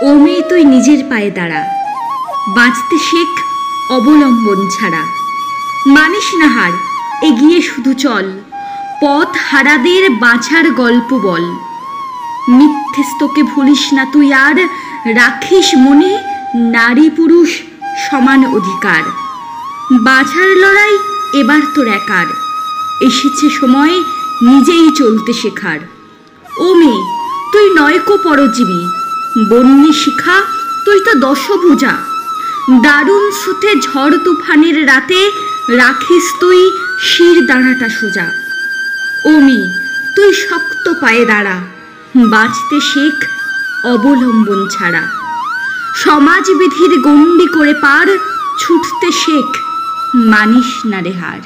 ও মেয়ে তুই নিজের পায়ে দাঁড়া, বাঁচতে শেখ অবলম্বন ছাড়া। মানিস না হার, এগিয়ে শুধু চল, পথ হারাদের বাঁচার গল্প বল। মিথ্যেস্তকে ভুলিস না তুই আর, রাখিস মনে নারী পুরুষ সমান অধিকার। বাঁচার লড়াই এবার তোর একার, এসেছে সময় নিজেই চলতে শেখার। ও মেয়ে তুই নয়কো পরজীবী, বন্যী শিখা তুই তো দশভুজা। দারুণ স্রোতে ঝড় তুফানের রাতে রাখিস তুই শির দাঁড়াটা সোজা। ও মেয়ে তুই শক্ত পায়ে দাঁড়া, বাঁচতে শেখ অবলম্বন ছাড়া। সমাজবিধির গণ্ডি করে পার, ছুটতে শেখ মানিস না রে হার।